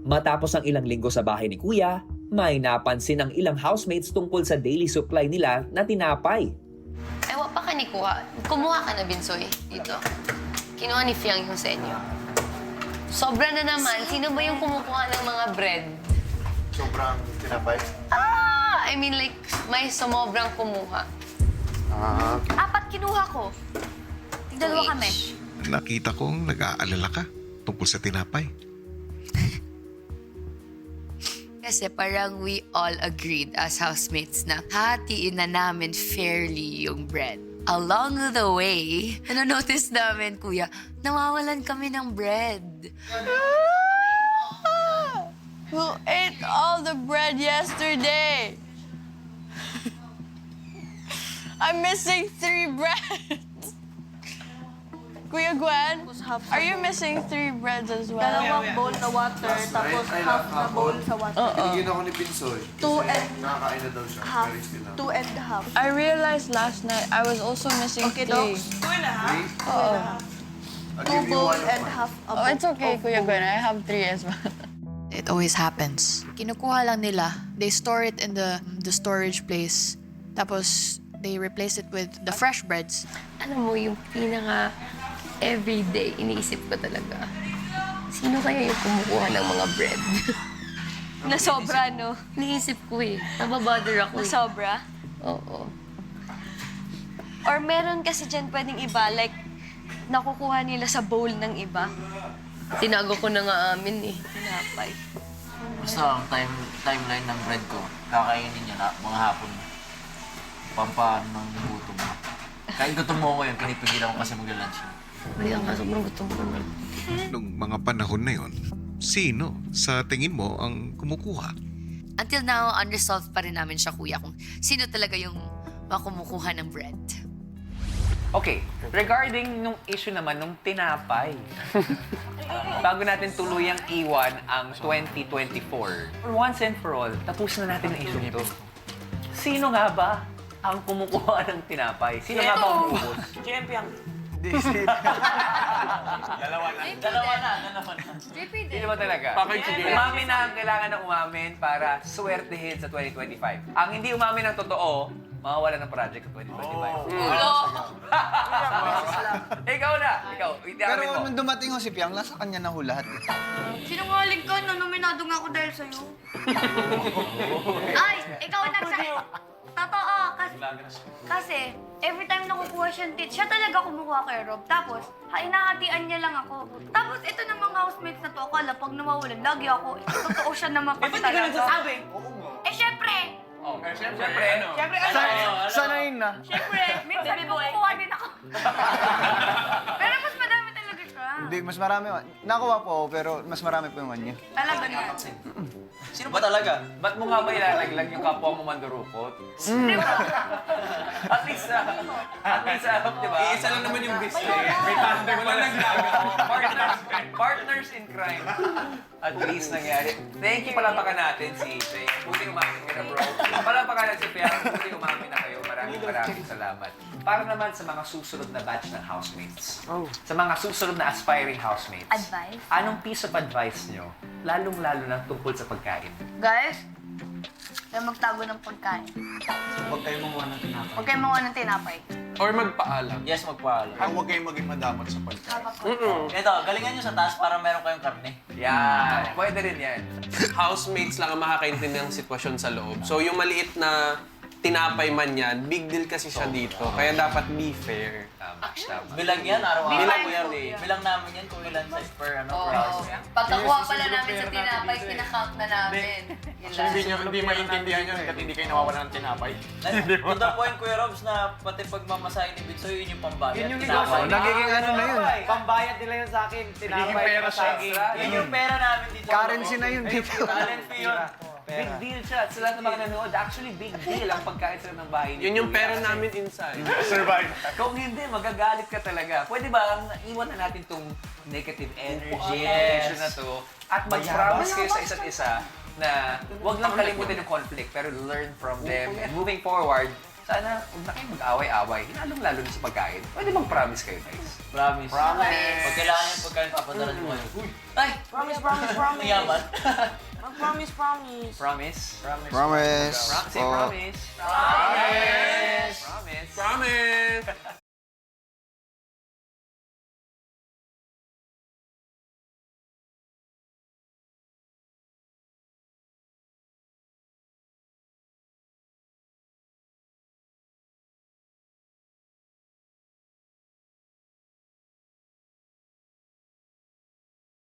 Matapos ang ilang linggo sa bahay ni Kuya, may napansin ang ilang housemates tungkol sa daily supply nila na tinapay. Ewa pa ka ni Kuha. Kumuha ka na, Binsoy, dito. Kinuha ni Fiang yung sa inyo. Sobra na naman. Sino ba yung kumukuha ng mga bread? Sobrang tinapay. I mean like, may sumobrang kumuha. Apat kinuha ko. Dalawa kami. Nakita kong nag-aalala ka tungkol sa tinapay. Kasi parang we all agreed as housemates na hatiin na namin fairly yung bread. Along the way, notice namin, Kuya, nawawalan kami ng bread. Who ate all the bread yesterday? I'm missing 3 breads. Kuya Gwen, are you missing 3 breads as well? Dalawang bowl na water, tapos half na bowl sa water. Binigyan ako ni Pinsoy. Two Kasi and nakakain na daw siya. half. Very still lang. 2 and a half. I realized last night I was also missing 3. I'll 2 give you bowl one of and mine. half a bowl. Oh, it's okay, Kuya Gwen. I have 3 as well. It always happens. Kinukuha lang nila. They store it in the storage place. Tapos, they replace it with the fresh breads. Alam mo, yung pinaka everyday, iniisip ko talaga. Sino kaya yung kumukuha ng mga bread? Na sobra, no? Iniisip ko eh. Nababother ako Na eh. sobra. Oo. Or meron kasi dyan pwedeng iba, like, nakukuha nila sa bowl ng iba. Tinago ko na nga amin eh. Tinapay. Basta ang timeline ng bread ko, kakainin niya na mga hapon. Pampaan ng gutom mo. Kahit gutom mo ko yun, pinipigilan ko kasi magla-lunch yun. Mali ang sobrang gutom ko na. Nung mga panahon na yon, sino sa tingin mo ang kumukuha? Until now, unresolved pa rin namin siya, Kuya, kung sino talaga yung makumukuha ng bread. Okay, regarding nung issue naman nung tinapay. Bago natin tuluyang iwan ang 2024, once and for all, tapusin na natin ang issue nito. Sino nga ba ang kumukuha ng tinapay? Sino nga ba ang ubos? Dalawa na. Sino ba talaga? Umamin na ang kailangan na umamin para swertehin sa 2025. Ang hindi umamin ng totoo, mawawala ng project sa 2025. Ikaw na! Ikaw, itiamin Pero mo. nung dumating ko si Piang, nasa kanya na ho lahat. Sinungaling ka, nominado nga ako dahil sa'yo. Ay, ikaw nagsabi. Totoo, kasi every time nakukuha siyang tit, siya talaga kumukuha kay Rob. Tapos, hinahatian niya lang ako. Tapos, ito namang housemates na to, akala pag nawawalan, lagi ako, totoo siya naman kasi talaga. Nagsasabi? Eh, syempre! Siyempre, ano? Sanayin na. Syempre, minsan kumukuha din ako. Pero mas madami talaga siya. Hindi, mas marami. Nakuha po ako, pero mas marami po yung kanya. Talaga na. Sino ba talaga? Ba't mo nga ba ilalaglag yung kapwa mo mandurukot? At least, di ba? Iisa lang naman yung business. May partner pa lang partners in crime. At least nangyari. Thank you, palapakan natin si Faye. Buti umamin ka na, bro. Palapakan natin si Faye. Buti umamin na kayo. Maraming salamat. Para naman sa mga susunod na batch ng housemates. Sa mga susunod na aspiring housemates. Advice? Anong piece of advice nyo? Lalong-lalo na tungkol sa pagkain. Guys, kaya magtago ng pagkain. Huwag kayo mamuha ng tinapay. Huwag kayo makuha ng tinapay. Or magpaalam. Yes, magpaalam. Huwag kayong maging madamot sa pagkain. Ito, galingan nyo sa taas para meron kayong karne. Yan. Pwede rin yan. Housemates lang ang makakaintindi ng sitwasyon sa loob. So yung maliit na tinapay man yan, big deal kasi siya dito. Kaya dapat be fair. Bilang yan, araw-araw. Bilang yan eh. Bilang namin yan kung ilan size per house. Pagkakuha pala namin sa tinapay, kinakount na namin. Yun lang. Hindi maintindihan yun kasi hindi kayo nawawalan ng tinapay. To the point, Kuya Robs, na pati pagmamasahin ni Bitsoy, yun yung pambayad. Yun yung Tinapay. negosyo. Nagiging ano na yun. Pambayad nila yun sa akin. Nagiging pera siya. Yun yung pera namin dito. Currency na yun dito. Talent fee yun. Big deal siya. At sa lahat ng mga nanonood, actually big deal ang pagkain sa ng bahay. ni Yun yung Kuya. pera Kasi namin inside. Survive. Kung hindi, magagalit ka talaga. Pwede ba, iwan na natin tong negative energy Yes. na to at mag-promise kayo sa isa't isa na huwag lang kalimutan yung conflict pero learn from them and moving forward, sana huwag na kayong mag-away-away. Lalong-lalo na sa pagkain. Pwede bang promise kayo, guys? Promise. Pag kailangan yung pagkain, papadala niyo kayo. Uy! Ay! Promise. Mayaman. Promise. Promise? Promise. Say promise. Promise!